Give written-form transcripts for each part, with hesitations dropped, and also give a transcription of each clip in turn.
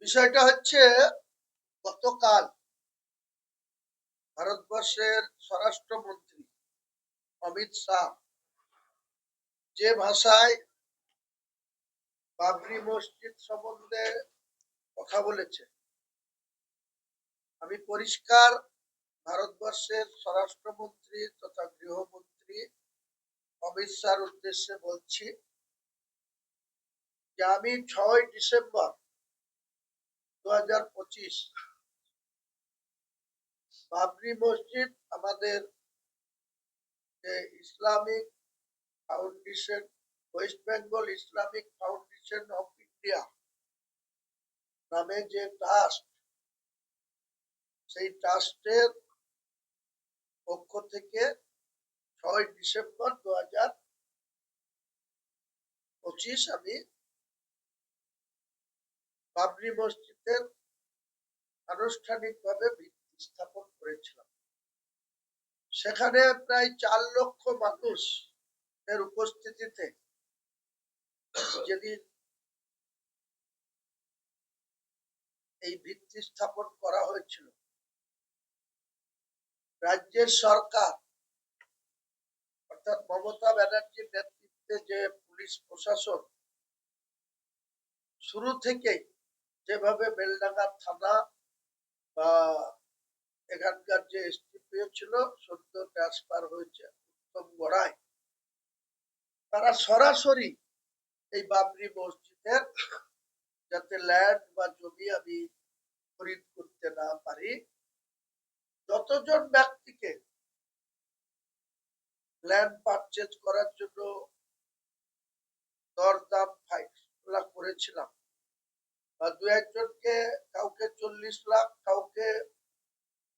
বিষয়টা হচ্ছে গতকাল ভারতবর্ষের স্বরাষ্ট্রমন্ত্রী অমিত শাহ যে ভাষায় বাবরি মসজিদ সম্বন্ধে কথা বলেছে, আমি পরিষ্কার ভারতবর্ষের স্বরাষ্ট্রমন্ত্রী তথা গৃহমন্ত্রী অমিত শাহর উদ্দেশ্যে বলছি যে আমি 6 ডিসেম্বর 2025 বাবরি মসজিদ আমাদের যে Islamic foundation, West Bengal Islamic foundation of India নামে যে ট্রাস্ট, সেই ট্রাস্টের পক্ষ থেকে 6 ডিসেম্বর 2025 আমি বাবরি মসজিদের আনুষ্ঠানিকভাবে ভিত্তি স্থাপন করেছিলাম। সেখানে প্রায় 4 লক্ষ মানুষ এর উপস্থিতিতে যেদিন এই ভিত্তি স্থাপন করা হয়েছিল, রাজ্যের সরকার অর্থাৎ মমতা ব্যানার্জির নেতৃত্বে যে পুলিশ প্রশাসন শুরু থেকেই যেভাবে বেলডাঙ্গা থানা বা এখানকার যে এসডিপিও ছিল সদ্য ট্রান্সফার হয়েছে উত্তম গড়াই, তারা সরাসরি এই বাবরি মসজিদের যাতে ল্যান্ড বা জমি আমি খরিদ করতে না পারি, যতজন ব্যক্তিকে ল্যান্ড পারচেজ করার জন্য দরদাম ফাইসলা করেছিলাম, বা দু একজনকে কাউকে 40 লাখ, কাউকে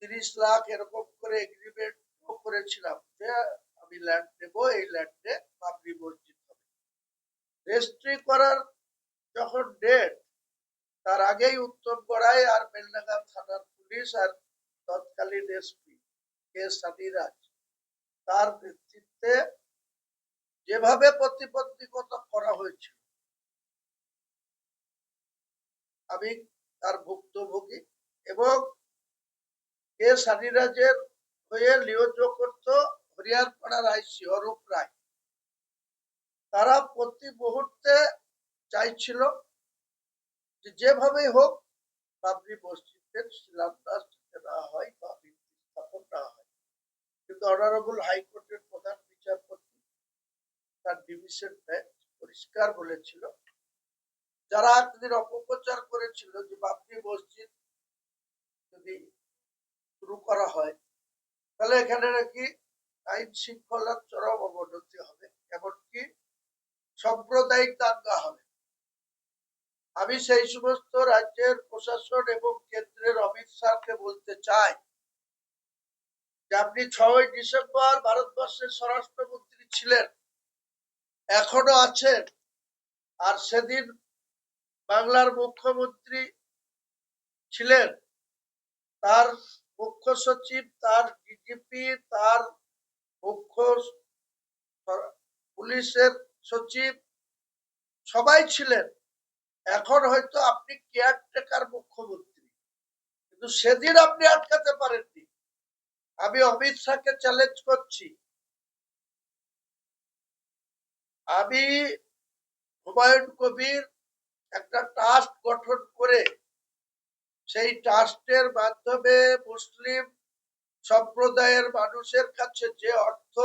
30 লাখ এরকম করে এগ্রিমেন্ট করেছিলাম যে আমি ল্যান্ড নেব, এই ল্যান্ডে বাবরি মসজিদ হবে। রেজিস্ট্রি করার যখন ডেট, তার আগেই উত্তম গড়াই আর বেলডাঙ্গা থানার পুলিশ আর তৎকালীন এসপি কে সাদিরাজ তার নেতৃত্বে যেভাবে প্রতিবন্ধকতা করা হয়েছিল, আমি তার ভুক্তভোগী। এবং কে সাদিরাজের হয়ে লিওজ করত হরিয়ারপাড়ার আইসি অরূপ রায়। তারা প্রতি মুহূর্তে চাইছিল যে যেভাবেই হোক বাবরি মসজিদের শিলান্যাস না হয় বা ভিত্তি স্থাপন না হয়। কিন্তু অনারেবল হাইকোর্টের প্রধান বিচারপতি তার ডিভিশন বেঞ্চ পরিষ্কার বলেছিল, যারা একদিন অপপ্রচার করেছিল যে বাবরি মসজিদ যদি শুরু করা হয় তাহলে এখানে নাকি আইন শৃঙ্খলার চরম অবনতি হবে, এমনকি সাম্প্রদায়িক দাঙ্গা হবে। আমি সেই সমস্ত রাজ্যের প্রশাসন এবং কেন্দ্রের অমিত শাহকে বলতে চাই যে আপনি 6 ডিসেম্বর ভারতবর্ষের স্বরাষ্ট্রমন্ত্রী ছিলেন, এখনো আছেন, আর সেদিন বাংলার মুখ্যমন্ত্রী ছিলেন। তার মুখ্য সচিব, তার ডিজিপি, তার মুখ্য পুলিশের সচিব সবাই ছিলেন। এখন হয়তো আপনি কেয়ারটেকার মুখ্যমন্ত্রী, কিন্তু সেদিন আপনি আটকাতে পারেননি। আমি অমিত শাহকে চ্যালেঞ্জ করছি, আমি হুমায়ুন কবির একটা ট্রাস্ট গঠন করে সেই ট্রাস্টের মাধ্যমে মুসলিম সম্প্রদায়ের মানুষের কাছে যে অর্থ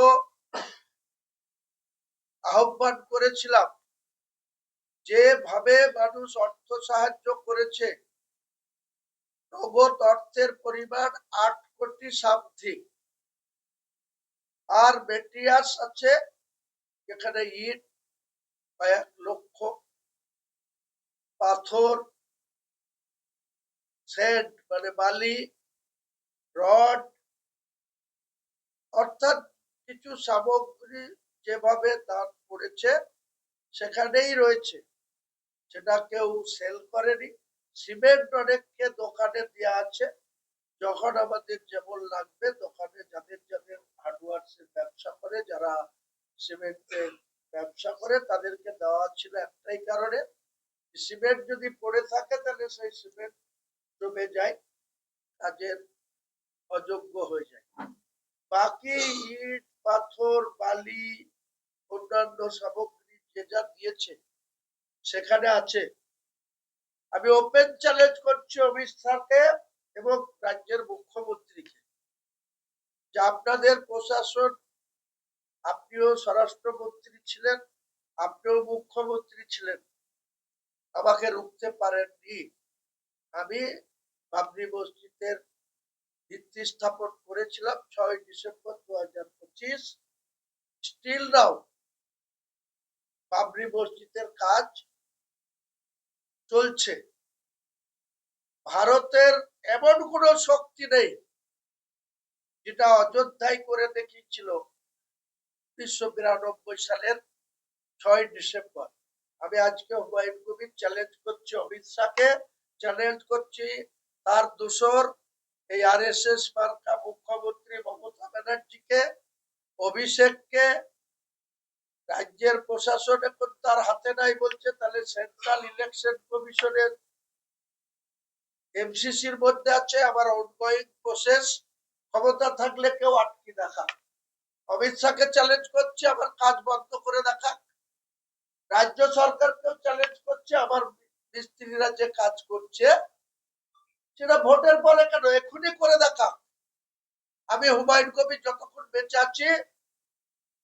আহ্বান করেছিলাম, যেভাবে মানুষ অর্থ সাহায্য করেছে, নগদ অর্থের পরিমাণ 8 কোটি সামথিং, আর মেটেরিয়ালস আছে যেখানে ইট 1 লক্ষ, পাথর, স্যান্ড মানে বালি, রড, অর্থাৎ কিছু সামগ্রী যেভাবে দান করেছে সেখানেই রয়েছে, সেটা কেউ সেল করেনি। সিমেন্ট অনেককে দোকানে দেওয়া আছে, যখন আমাদের যেমন লাগবে দোকানে যাদের যাদের হার্ডওয়ার্কসের ব্যবসা করে, যারা সিমেন্টের ব্যবসা করে, তাদেরকে দেওয়া ছিল একটাই কারণে সিমেন্ট যদি পড়ে থাকে তাহলে সেই সিমেন্ট জমে যায়, কাজের অযোগ্য হয়ে যায়। বাকি ইট পাথর বালি অন্যান্য সামগ্রী যে যা দিয়েছে সেখানে আছে। আমি ওপেন চ্যালেঞ্জ করছি অমিত শাহকে এবং রাজ্যের মুখ্যমন্ত্রীকে যে আপনাদের প্রশাসন, আপনিও স্বরাষ্ট্রমন্ত্রী ছিলেন, আপনিও মুখ্যমন্ত্রী ছিলেন, আমাকে রুখতে পারেননি। আমি বাবরি মসজিদের ভিত্তি স্থাপন করেছিলাম 6 ডিসেম্বর 2025। স্টিল নাও বাবরি মসজিদের কাজ চলছে। ভারতের এমন কোন শক্তি নেই যেটা অযোধ্যায় করে দেখিয়েছিল 1992 সালের 6 ডিসেম্বর। আমি আজকে হুমায়ুন কবির চ্যালেঞ্জ করছি অমিত শাহকে, চ্যালেঞ্জ করছি তার দোসর এই RSS মার্কা মুখ্যমন্ত্রী মমতা ব্যানার্জিকে, অভিষেককে। রাজ্যের প্রশাসন এখন তার হাতে নাই বলছে, তাহলে সেন্ট্রাল ইলেকশন কমিশনের MCCর মধ্যে আছে। আমার অনগোয়িং প্রসেস, ক্ষমতা থাকলে কেউ আটকে দেখা। অমিত শাহকে চ্যালেঞ্জ করছে আমার কাজ বন্ধ করে দেখা। রাজ্য সরকারকেও চ্যালেঞ্জ করছে আমার মিস্ত্রিরা যে কাজ করছে সেটা ভোটের পরে কেন এখনই করে দেখা। আমি হুমায়ুন কবির যতক্ষণ বেঁচে আছি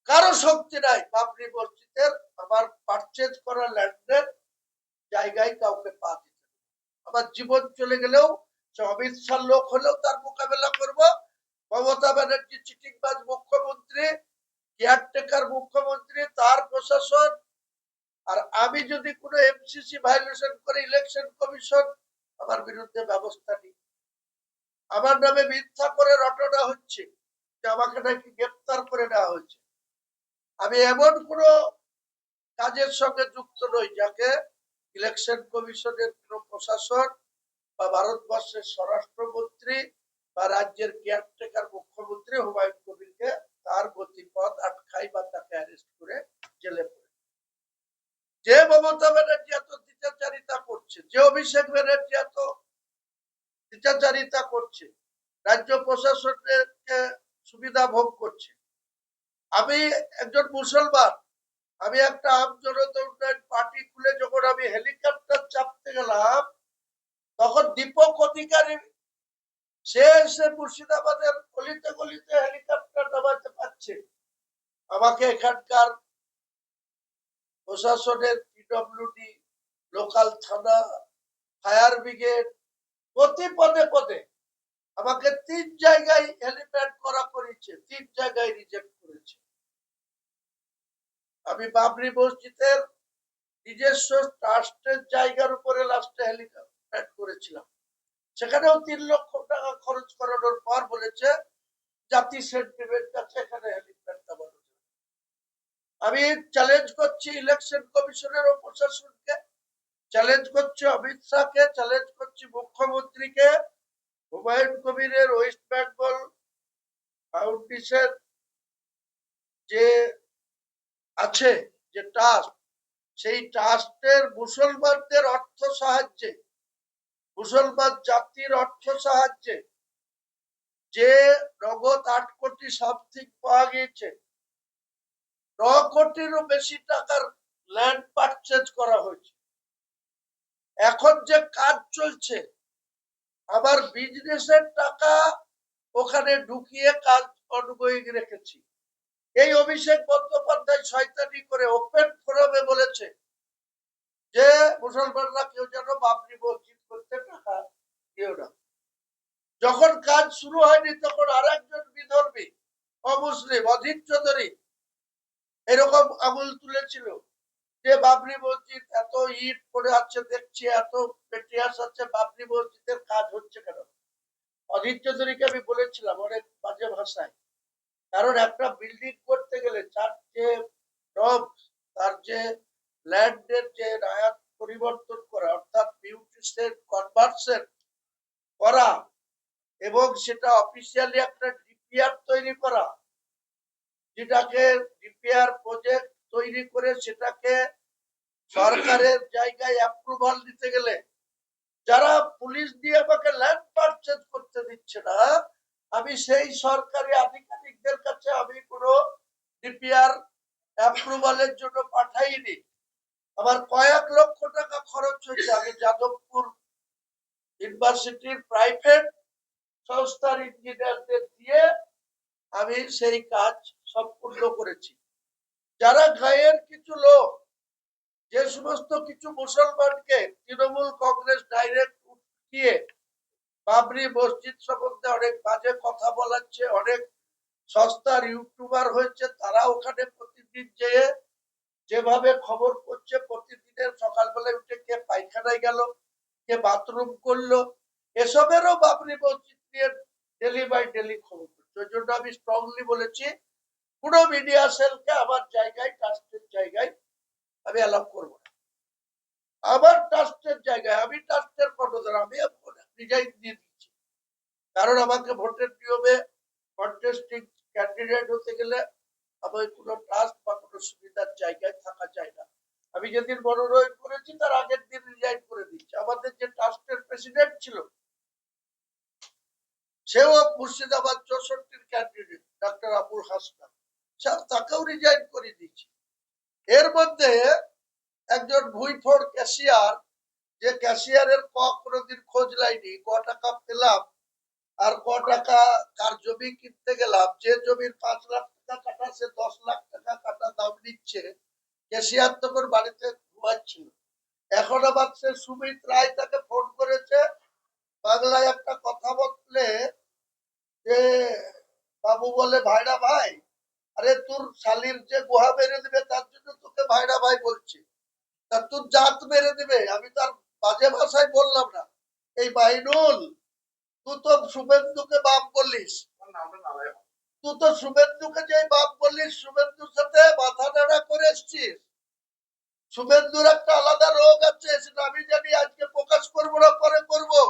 কারো শক্তি নাই বাবরি মসজিদের আমার পারচেজ করা ল্যান্ডের জায়গায় কাউকে পা দিতে। আমার জীবন চলে গেলেও অমিত শাহ লোক হলেও তার মোকাবেলা করব। মমতা ব্যানার্জি চিটিংবাজ মুখ্যমন্ত্রী, কেয়ারটেকার মুখ্যমন্ত্রী, তার প্রশাসন, আর আমি যদি কোনো MCC ভায়োলেশন করে ইলেকশন কমিশন আমার বিরুদ্ধে ব্যবস্থা নিই। আমার নামে মিথ্যা করে রটনা হচ্ছে যে আমাকে নাকি গ্রেপ্তার করে নেওয়া হয়েছে। আমি এমন কোনো কাজের সঙ্গে যুক্ত নই যাকে ইলেকশন কমিশনের কোনো প্রশাসন বা ভারতবর্ষের স্বরাষ্ট্রমন্ত্রী বা রাজ্যের কেয়ারটেকার মুখ্যমন্ত্রী হুমায়ুন কবিরকে তার গতিপথ আটকাই বা তাকে অ্যারেস্ট করে জেলে পড়ে। যে মমতা ব্যানার্জি এত দ্বিচারিতা করছে, যে অভিষেক ব্যানার্জি এত দ্বিচারিতা করছে, রাজ্য প্রশাসনের সুবিধা ভোগ করছে। আমি একজন মুসলমান, আমি একটা আম জনতা উন্নয়ন পার্টি খুলে যখন আমি হেলিকপ্টার চাপতে গেলাম তখন দীপক অধিকারী সে এসে মুর্শিদাবাদের গলিতে গলিতে হেলিকপ্টার নামাতে পারছে। আমাকে এখানকার প্রশাসনের PWD, লোকাল থানা, ফায়ার ব্রিগেড প্রতি পদে পদে আমাকে 3 জায়গায় হেলিপ্যাড করা করেছে, 3 জায়গায় রিজেক্ট করেছে। আমি বাবরি মসজিদের নিজস্ব ট্রাস্টের জায়গার উপরে লাস্টে হেলিপ্যাড করেছিলাম, সেখানেও 3 লক্ষ টাকা খরচ করানোর পর বলেছে জাতি সেন্টিমেন্ট আছে, এখানে হেলিপ্যাড নামানো। আমি চ্যালেঞ্জ করছি ইলেকশন কমিশনের ও প্রশাসনকে, চ্যালেঞ্জ করছি অমিত শাহকে, চ্যালেঞ্জ করছি মুখ্যমন্ত্রীকে। হুমায়ুন কবিরের ওয়েস্ট বেঙ্গল ফাউন্ডেশন যে আছে, যে ট্রাস্ট, সেই ট্রাস্টের মুসলমানদের অর্থ সাহায্যে, মুসলমান জাতির অর্থ সাহায্যে যে নগদ 8 কোটি সামথিং পাওয়া গিয়েছে, 9 কোটিরও বেশি টাকার ল্যান্ড পারচেজ করা হয়েছে। এখন যে কাজ চলছে আমার বিজনেসের টাকা ওখানে ঢুকিয়ে কাজ অনগোয়িং রেখেছি। এই অভিষেক বন্দ্যোপাধ্যায় শয়তানি করে ওপেন ফোরামে বলেছে যে মুসলমানরা কেউ যেন বাবরি মসজিদ করতে টাকা দিও না। যখন কাজ শুরু হয়নি তখন আরেকজন বিধর্মী অমুসলিম অধীর চৌধুরী এরকম আঙুল তুলেছিল যে বাবরি মসজিদ এত ইট পড়ে আছে, দেখছি এত মেটেরিয়ালস আছে, বাবরি মসজিদের কাজ হচ্ছে কেন? অধীর চৌধুরীকে আমি বলেছিলাম অনেক বাজে ভাষায়, কারণ একটা বিল্ডিং করতে গেলে তার যে তার যে ল্যান্ডের যে আয়াত পরিবর্তন করা, অর্থাৎ বিউটিশন কনভার্সন করা, এবং সেটা অফিসিয়ালি একটা ডিপিআর তৈরি করা, যেটাকে ডিপিআর প্রজেক্ট তৈরি করে সেটাকে সরকারের জায়গায় অ্যাপ্রুভাল দিতে গেলে যারা পুলিশ দিয়ে আমাকে ল্যান্ড পারচেজ করতে দিচ্ছে না, আমি সেই সরকারি আধিকারিকদের কাছে আমি কোনো ডিপিআর অ্যাপ্রুভালের জন্য পাঠাইনি। আমার কয়েক লক্ষ টাকা খরচ হয়েছে। আমি যাদবপুর ইউনিভার্সিটির প্রাইভেট সংস্থার ইঞ্জিনিয়ারদের দিয়ে আমি সেই কাজ সম্পূর্ণ করেছি। যারা গায়ের কিছু লোক যে সমস্ত কিছু মুসলমানকে তৃণমূল কংগ্রেস ডাইরেক্ট উঠিয়ে বাবরি মসজিদ সম্বন্ধে অনেক বাজে কথা বলাচ্ছে, অনেক সস্তার ইউটিউবার হয়েছে, তারা ওখানে প্রতিদিন যেয়ে যেভাবে খবর করছে, প্রতিদিনের সকালবেলায় উঠে কে পায়খানায় গেল, কে বাথরুম করলো, এসবেরও বাবরি মসজিদ নিয়ে ডেলি বাই ডেলি খবর করছে। ওই জন্য আমি স্ট্রংলি বলেছি পুরো মিডিয়া সেলকে আমার জায়গায়, ট্রাস্টের জায়গায় আমি অ্যালাউ করবো না। আমার ট্রাস্টের জায়গায়, আমি ট্রাস্টের কর্ণধার, আমি রিজাইন দিয়ে দিচ্ছি। কারণ আমাকে ভোটের নিয়মে কন্টেস্টিং ক্যান্ডিডেট হতে গেলে আমার কোনো ট্রাস্ট বা কোনো সুবিধার জায়গায় থাকা যায় না। আমি যেদিন মনোনয়ন করেছি তার আগের দিন রিজাইন করে দিচ্ছি। আমাদের যে ট্রাস্টের প্রেসিডেন্ট ছিল সেও মুর্শিদাবাদ 64 ক্যান্ডিডেট ডাক্তার আবুল হাসনান, তাকেও রিজাইন করে দিচ্ছি। এর মধ্যে একজন ভুইফোড় ক্যাশিয়ার, যে ক্যাশিয়ারের কোনোদিন খোঁজ লাইনি, ক টাকা পেলাম আর ক টাকা কার জমি কিনতে গেলাম, যে জমির 5 লাখ টাকা কাটা সে 10 লাখ টাকা কাটা দাম নিচ্ছে। ক্যাশিয়ার তখন বাড়িতে ঘুমাচ্ছিল। এখন আবার সে সুমিত রায় তাকে ফোন করেছে, বাংলায় একটা কথা বললে যে বাবু বলে ভাইরা ভাই, আরে তোর শালির যে গুহা মেরে দিবে তার জন্য তোকে ভাইরা ভাই বলছি, তা তোর জাত মেরে দিবে। আমি তার বাজে ভাষায় বললাম না, এই মাইনুল তুই তো শুভেন্দুকে বাপ বলিস, তুই তো শুভেন্দুকে যে বাপ বলিস, শুভেন্দুর সাথে মাথা নাড়া করে এসছিস। শুভেন্দুর একটা আলাদা রোগ আছে, সেটা আমি জানি, আজকে প্রকাশ করবো না, পরে করবো।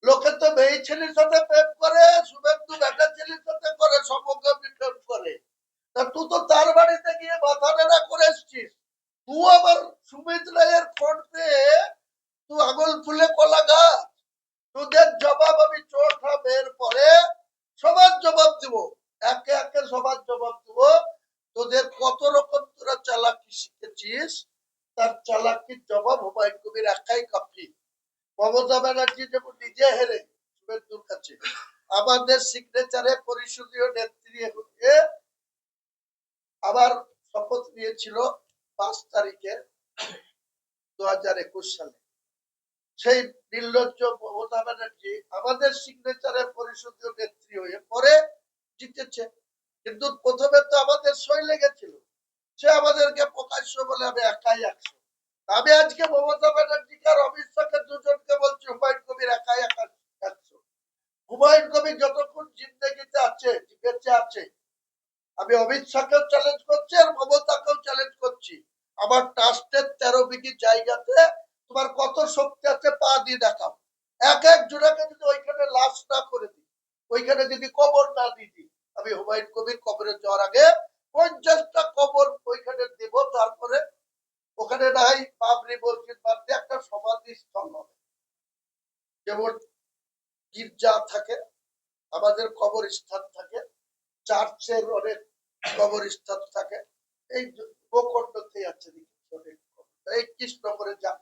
লোকে তো মেয়ে ছেলের সাথে প্রেম করে, শুভেন্দু বেটা ছেলের সাথে করে, সমগামী প্রেম করে। তা তুই তো তার বাড়িতে গিয়ে মাথা নাড়া করে এসছিস। তুই আবার সুমিত রায়ের ফোন পেয়ে তুই আঙুল ফুলে কলা গাছ। তোদের জবাব আমি চোখা বের পরে সবার জবাব দিব, একে একে সবার জবাব দিব। তোদের কত রকম তোরা চালাকি শিখেছিস, তার চালাকির জবাব হুমায়ুন কবির একাই কাফি। মমতা ব্যানার্জি যেমন নিজে হেরে শুভেন্দুর কাছে, আমাদের সিগনেচারে পরিষদীয় নেত্রী হয়ে আবার শপথ নিয়েছিল 5 তারিখে 2021 সালে। সেই নির্লজ্জ মমতা ব্যানার্জি আমাদের সিগনেচারে পরিষদীয় নেত্রী হয়ে পরে জিতেছে। কিন্তু প্রথমে তো আমাদের সই লেগেছিল, সে আমাদেরকে প্রকাশ্য বলে আমি একাই 100। আমি আজকে মমতা ব্যানার্জিকে আর অমিত শাহকে দুজনকে বলছি হুমায়ুন কবির একাই 100। হুমায়ুন কবির যতক্ষণ জিন্দগিতে আছে, বেঁচে আছে, আমি অমিত শাহকেও চ্যালেঞ্জ করছি আর মমতাকেও চ্যালেঞ্জ করছি। আমার ট্রাস্টের 13 বিঘি জায়গাতে তোমার কত শক্তি আছে পা দিয়ে দেখাও। এক এক জোড়াকে যদি ওইখানে লাশ না করে দিই, ওইখানে যদি কবর না দিই, আমি হুমায়ুন কবির কবরে যাওয়ার আগে 50টা কবর ওইখানে দেব। তারপরে ওখানে নাই বাবরি মসজিদ বাদ দিয়ে একটা সমাধি স্থল হবে। যেমন গির্জা থাকে, আমাদের কবরস্থান থাকে, চার্চের অনেক কবরস্থান থাকে, এই ভূখণ্ডতে আছে। এই কৃষ্ণনগরে যান,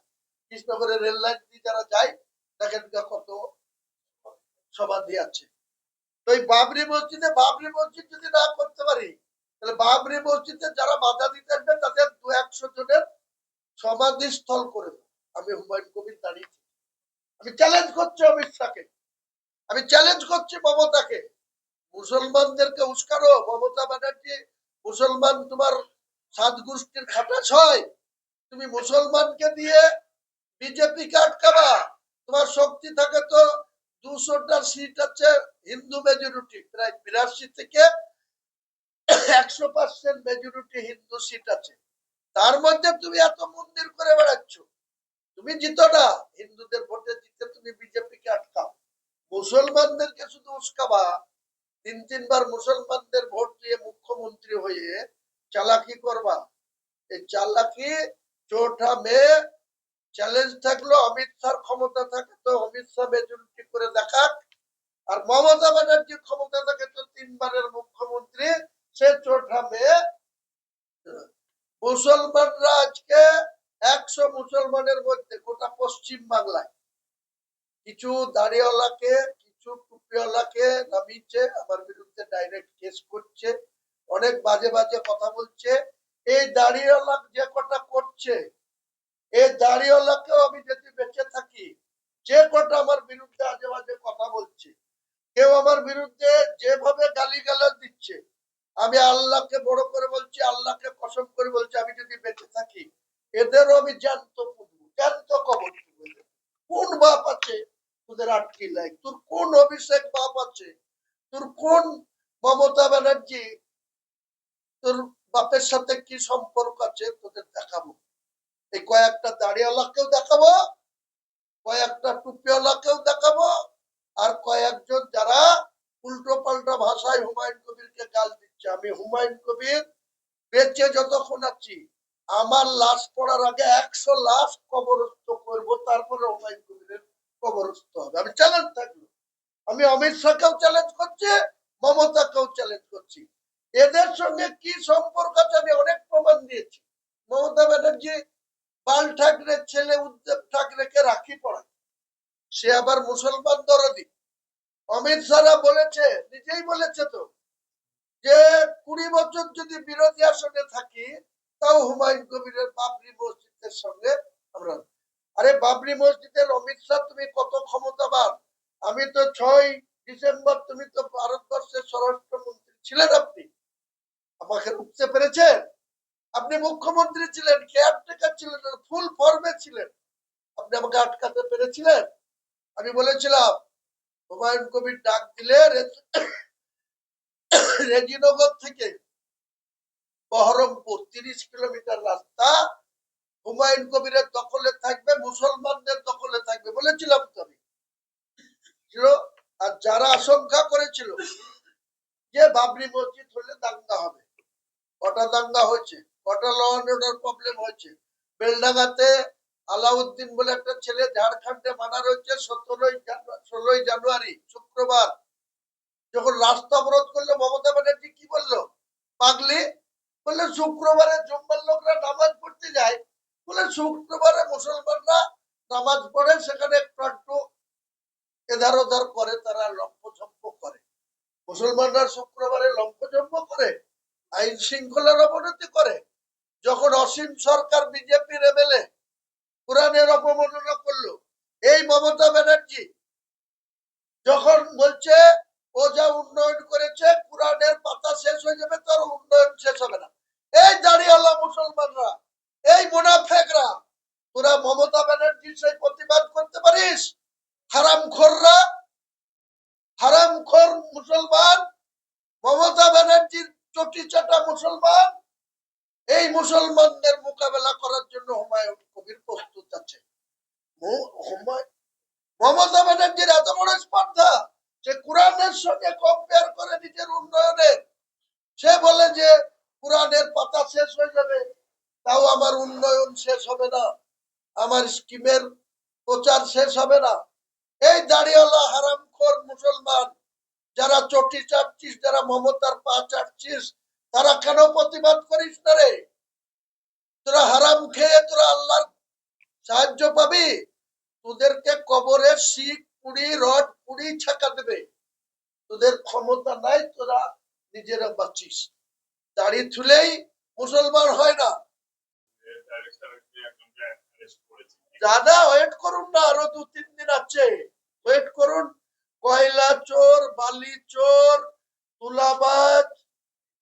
কৃষ্ণনগরের রেল লাইন দিয়ে যারা যায় দেখেন কত সমাধি আছে। তো এই বাবরি মসজিদ যদি না করতে পারি, তাহলে বাবরি মসজিদে যারা বাধা দিতে আসবে তাদের 200 জনের সমাধি স্থল করে দেবো। আমি হুমায়ুন কবির দাঁড়িয়েছি, আমি চ্যালেঞ্জ করছি অমিত শাহকে, আমি চ্যালেঞ্জ করছি মমতাকে। মুসলমানদেরকে উস্কানো মমতা ব্যানার্জি, মুসলমান তোমার 7 গোষ্ঠীর খাটাস হয়, তুমি মুসলমানকে দিয়ে বিজেপিকে আটকাবা। তোমার শক্তি থাকে তো 200টা সিট আছে হিন্দু মেজরিটি, প্রায় 82 থেকে 100% মেজরিটি হিন্দু সিট আছে। তার মধ্যে তুমি এত মন্দির করে বেড়াচ্ছ, তুমি জিতো না, হিন্দুদের ভোটে জিতে তুমি বিজেপিকে আটকাও। মুসলমানদেরকে শুধু উস্কাবা, 3 বার মুসলমানদের ভোট দিয়ে মুখ্যমন্ত্রী হয়ে চালাকি করবা, এই চালাকি 4 মে চ্যালেঞ্জ থাকলো, অমিত শাহ ক্ষমতা থাকে তো অমিত শাহ মেজরিটি করে দেখাক, আর মমতা ব্যানার্জির ক্ষমতা থাকে তো 3বারের মুখ্যমন্ত্রী, সে 4 মে মুসলমানরা আজকে 100 মুসলমানের মধ্যে গোটা পশ্চিম বাংলায় কিছু দাড়িওয়ালাকে কিছু টুপিওয়ালাকে নামিয়েছে, আমার বিরুদ্ধে ডাইরেক্ট কেস করছে, অনেক বাজে বাজে কথা বলছে। এই দাড়িওয়ালা যে কটা করছে, এই দাড়িওয়ালাকেও আমি যদি বেঁচে থাকি, যে কটা আমার বিরুদ্ধে আজে বাজে কথা বলছে, কেউ আমার বিরুদ্ধে যেভাবে গালিগালাজ দিচ্ছে, আমি আল্লাহকে বড় করে বলছি, আল্লাহকে কসম করে বলছি, আমি যদি বেঁচে থাকি এদেরও আমি জ্যান্ত পুঁতবো, জ্যান্ত কবর দিব। কোন বাপ আছে তোদের আটকে লাই? তোর কোন অভিষেক বাপ আছে? তোর কোন মমতা ব্যানার্জি, তোর বাপের সাথে কি সম্পর্ক আছে তোদের দেখাবো। এই কয়েকটা দাড়িওয়ালাকেও দেখাবো, কয়েকটা টুপিওয়ালাকেও দেখাবো, আর কয়েকজন যারা উল্টো পাল্টা ভাষায় হুমায়ুন কবিরকে গাল দিচ্ছে। আমি হুমায়ুন কবির বেঁচে যতক্ষণ আছি, আমার লাশ পড়ার আগে 100 লাশ কবরস্থ করব, তারপরে হুমায়ুন কবিরের কবরস্থ হবে। আমি চ্যালেঞ্জ থাকবো, আমি অমিত শাহকেও চ্যালেঞ্জ করছি, মমতাকেও চ্যালেঞ্জ করছি। এদের সঙ্গে কি সম্পর্ক আছে আমি অনেক প্রমাণ দিয়েছি। মমতা ব্যানার্জি বাল ঠাকরে ছেলে উদ্ধব ঠাকরেকে রাখি পড়ায়, সে আবার মুসলমান দরদি। অমিত শাহ বলেছে, নিজেই বলেছে তো, যে 20 বছর যদি বিরোধী আসনে থাকি তাও হুমায়ুন কবিরের বাবরি মসজিদের সঙ্গে আমরা। আরে বাবরি মসজিদের অমিত শাহ তুমি কত ক্ষমতাবান! আমি তো 6 ডিসেম্বর, তুমি তো ভারতবর্ষের স্বরাষ্ট্রমন্ত্রী ছিলেন, আপনি আমাকে উঠতে পেরেছেন? আপনি মুখ্যমন্ত্রী ছিলেন, কেয়ারটেকার ছিলেন, ফুল ফর্মে ছিলেন, আপনি আমাকে আটকাতে পেরেছিলেন? আমি বলেছিলাম হুমায়ুন কবির ডাক দিলে রেজিনগর থেকে বহরমপুর 30 কিলোমিটার রাস্তা হুমায়ুন কবিরের দখলে থাকবে, মুসলমানদের দখলে থাকবে বলেছিলাম তো আমি। আর যারা আশঙ্কা করেছিল যে বাবরি মসজিদ হলে দাঙ্গা হবে, কটা দাঙ্গা হয়েছে, কটা ল অ্যান্ড অর্ডার প্রবলেম হয়েছে। বেলডাঙ্গাতে আলাউদ্দিন বলে একটা ছেলে ঝাড়খণ্ডে মার্ডার হয়েছে 16 জানুয়ারি শুক্রবার। যখন রাস্তা অবরোধ করলো, মমতা ব্যানার্জি কি বললো? পাগলি বললে শুক্রবারে জুম্মার লোকরা নামাজ পড়তে যায়, বলে শুক্রবারে মুসলমানরা নামাজ পড়ে, সেখানে একটু এধার ওধার করে, তারা লম্পঝম্প করে। মুসলমানরা শুক্রবারে লম্পঝম্প করে, আইন শৃঙ্খলার অবনতি করে। যখন অসীম সরকার বিজেপির এমএলএ কোরআনের অপমাননা করলো, এই মমতা ব্যানার্জি যখন বলছে ও যা উন্নয়ন করেছে, কোরআনের পাতা শেষ হয়ে যাবে, তার উন্নয়ন শেষ হবে না। এই দাঁড়িয়েওয়ালা মুসলমানরা, এই মুনাফেকরা, তোরা মমতা ব্যানার্জির সেই প্রতিবাদ করতে পারিস? হারামখোররা, হারামখোর মুসলমান, মমতা ব্যানার্জির চটিচাটা মুসলমান, এই মুসলমানদের মোকাবেলা করার জন্য হুমায়ুন কবির প্রস্তুত আছে। মমতা ব্যানার্জির এত বড় স্পর্ধা, সে কোরআনের সঙ্গে কম্পেয়ার করে নিজের উন্নয়নের। সে বলে যে কোরআনের পাতা শেষ হয়ে যাবে, তাও আমার উন্নয়ন শেষ হবে না, আমার স্কিমের প্রচার শেষ হবে না। এই দাড়িওয়ালা হারামখোর মুসলমান, যারা চটি চাটছিস, যারা মমতার পা চাটছিস, তারা কেন প্রতিবাদ করিস না রে? তোরা হারাম খেয়ে তোরা আল্লাহর সাহায্য পাবি? তোদেরকে কবরে শিখ পুড়ি রড পুড়ি ছাকা দেবে, তোদের ক্ষমতা নাই, তোরা নিজেরা বাঁচিস। দাড়ি তুলেই মুসলমান হয় না। দাদা ওয়েট করুন না, আরো 2-3 দিন আছে, ওয়েট করুন। কয়লা চোর, বালি চোর, তুলাবাজ,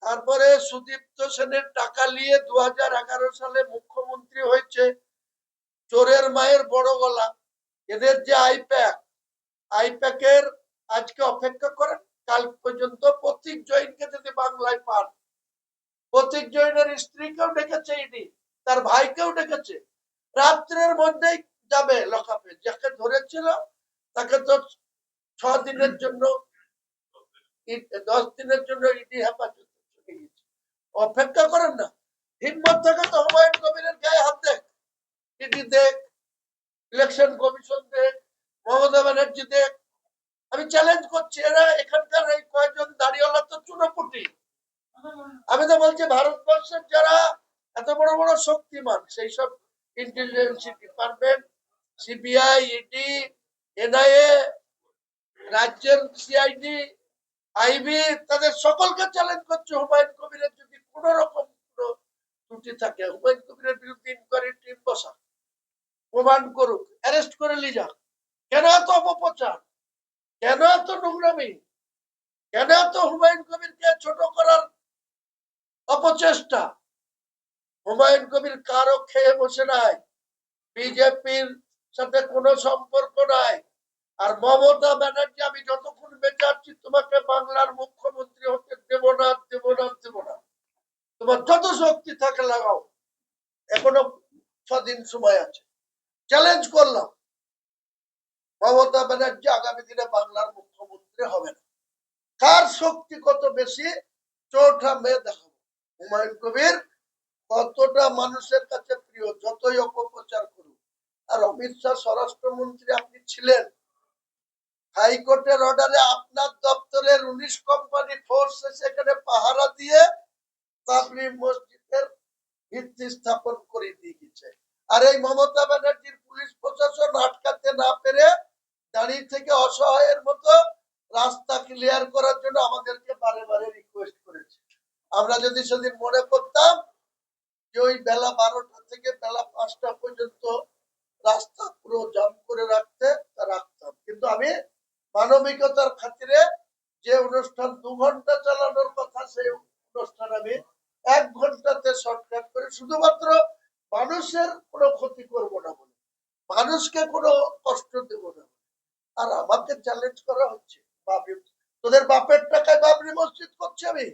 তারপরে সুদীপ্ত সেনের টাকা নিয়ে 2011 সালে মুখ্যমন্ত্রী হয়েছে, চোরের মায়ের বড় গলা। এদের যে আইপ্যাকের আজকে অপেক্ষা করেন, কাল পর্যন্ত প্রতীক জৈনকে যদি বাংলায় পান, প্রতীক জৈনের স্ত্রীকেও ডেকেছে ইডি, তার ভাইকেও ডেকেছে, রাত্রের মধ্যেই যাবে লকআপে। যাকে ধরেছিল তাকে তো 6 দিনের জন্য, 10 দিনের জন্য ইডি হেফাজতে চলে গেছে। অপেক্ষা করেন না, হিম্মত থাকে তো হুমায়ুন কবিরের গায়ে হাত দেখ, ইডি দেখ, ইলেকশন কমিশন দেখ, মমতা ব্যানার্জি দেখ। আমি চ্যালেঞ্জ করছি, এরা এখানকার এই কয়েকজন দাঁড়িয়েওয়ালা তো চুনোপুটি। আমি তো বলছি ভারতবর্ষের যারা এত বড় বড় শক্তিমান, সেই সব intelligence department, CBI, ED, NIA, রাজ্যের সিআইডি, আইবি, তাদের সকলকে চ্যালেঞ্জ করছে, হুমায়ুন কবিরের যদি কোন রকম কোনো ত্রুটি থাকে, হুমায়ুন কবিরের বিরুদ্ধে ইনকোয়ারি টিম বসা, প্রমাণ করুক, অ্যারেস্ট করে নিয়ে যাক। কেন এত অপপ্রচার, কেন এত নোংরামি, কেন এত হুমায়ুন কবিরকে ছোট করার অপচেষ্টা? হুমায়ুন কবির কারো খেয়ে বসে নাই, বিজেপির সাথে কোনো সম্পর্ক নাই। আর মমতা ব্যানার্জি, আমি যতক্ষণ বেঁচে আছি তোমাকে বাংলার মুখ্যমন্ত্রী হতে দেব না, দেব না, দেব না। তোমার যত শক্তি থাকে লাগাও, এখনো 6 দিন সময় আছে। চ্যালেঞ্জ করলাম, মমতা ব্যানার্জি আগামী দিনে বাংলার মুখ্যমন্ত্রী হবে না। কার শক্তি কত বেশি 4ঠা মে দেখাবো। হুমায়ুন কবির কতটা মানুষের কাছে প্রিয়, যতই অপপ্রচার করুন। আর অমিত শাহ স্বরাষ্ট্রমন্ত্রী আপনি ছিলেন, হাইকোর্টের অর্ডারে আপনার দপ্তরের 19 কোম্পানি ফোর্স সেখানে পাহারা দিয়ে বাবরি মসজিদের ভিত্তি স্থাপন করে দিয়ে গেছে। আর এই মমতা ব্যানার্জির পুলিশ প্রশাসন আটকাতে না পেরে দাঁড়িয়ে থেকে অসহায়ের মতো রাস্তা ক্লিয়ার করার জন্য আমাদেরকে বারে বারে রিকোয়েস্ট করেছে। আমরা যদি সেদিন মনে করতাম যে ওই বেলা 12টা থেকে বেলা 5টা পর্যন্ত রাস্তা পুরো জাম করে রাখতে, রাখতাম। কিন্তু আমি মানবিকতার খাতিরে যে অনুষ্ঠান 2 ঘন্টা চালানোর কথা, সেই অনুষ্ঠান আমি 1 ঘন্টাতে শর্টকাট করে, শুধুমাত্র মানুষের কোনো ক্ষতি করব না বলে, মানুষকে কোনো কষ্ট দেব না। আর আমাকে চ্যালেঞ্জ করা হচ্ছে, বাবরি, তোদের বাপের টাকায় বাবরি মসজিদ করছে আমি?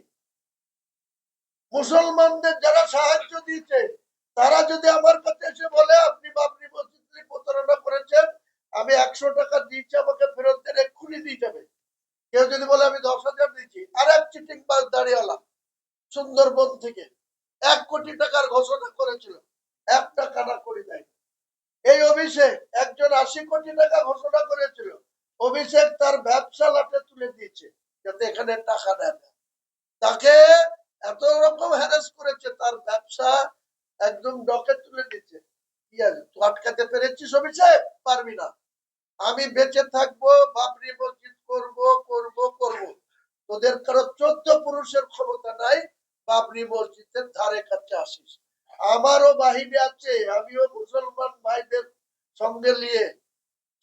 মুসলমানদের যারা সাহায্য দিয়েছে তারা যদি আমার কাছে এসে বলে আপনি বাবরি মসজিদ প্রতারণা করেছেন, আমি 100 টাকা দিয়েছি, আমাকে ফেরত দেন, এক্ষুনি দিয়ে যাবে। কেউ যদি বলে আমি 10,000 দিচ্ছি, আর এক চিটিং বাস দাঁড়িয়েলা সুন্দরবন থেকে 1 কোটি টাকার ঘোষণা করেছিল, 1 টাকা না করে দেয়। এই অভিষেক একজন 80 কোটি টাকা ঘোষণা করেছিল, অভিষেক তার ব্যবসা লাটে তুলে দিয়েছে যাতে এখানে টাকা দেয় না। তাকে এত রকম হ্যারাস করেছে, তার ব্যবসা একদম ডকে তুলে দিচ্ছে। কি আছে, তুই আটকাতে পেরেছিস অভিষেক? পারবি না। আমি বেঁচে থাকবো, বাবরি মসজিদ করব, করব, করব। তোদের কারো 14 পুরুষের ক্ষমতা নাই বাবরি মসজিদের ধারে কাছে আসিস। আমারও বাহিনী আছে, আমিও মুসলমান ভাইদের সঙ্গে নিয়ে,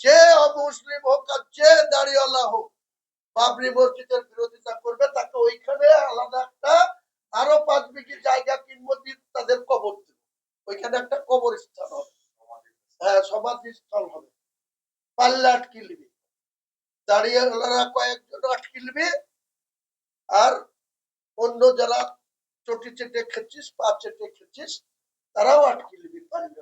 যে অমুসলিম হোক আর যে দাঁড়িয়েওয়ালা হোক, বাবরি মসজিদের বিরোধিতা করবে, তাকে ওইখানে আলাদা একটা আরো 5 বিঘি জায়গা কিনবো, দিয়ে তাদের কবর দেবো। ওইখানে একটা কবরস্থান হবে, হ্যাঁ, সমাধিস্থল হবে। পাল্লা আটকে নিবি, দাঁড়িয়েওয়ালারা কয়েকজন আটকে নিবি, আর অন্য যারা চটি চেটে খেছিস, পা চেটে খেছিস, তারাও আটকে নিবি, পারবে।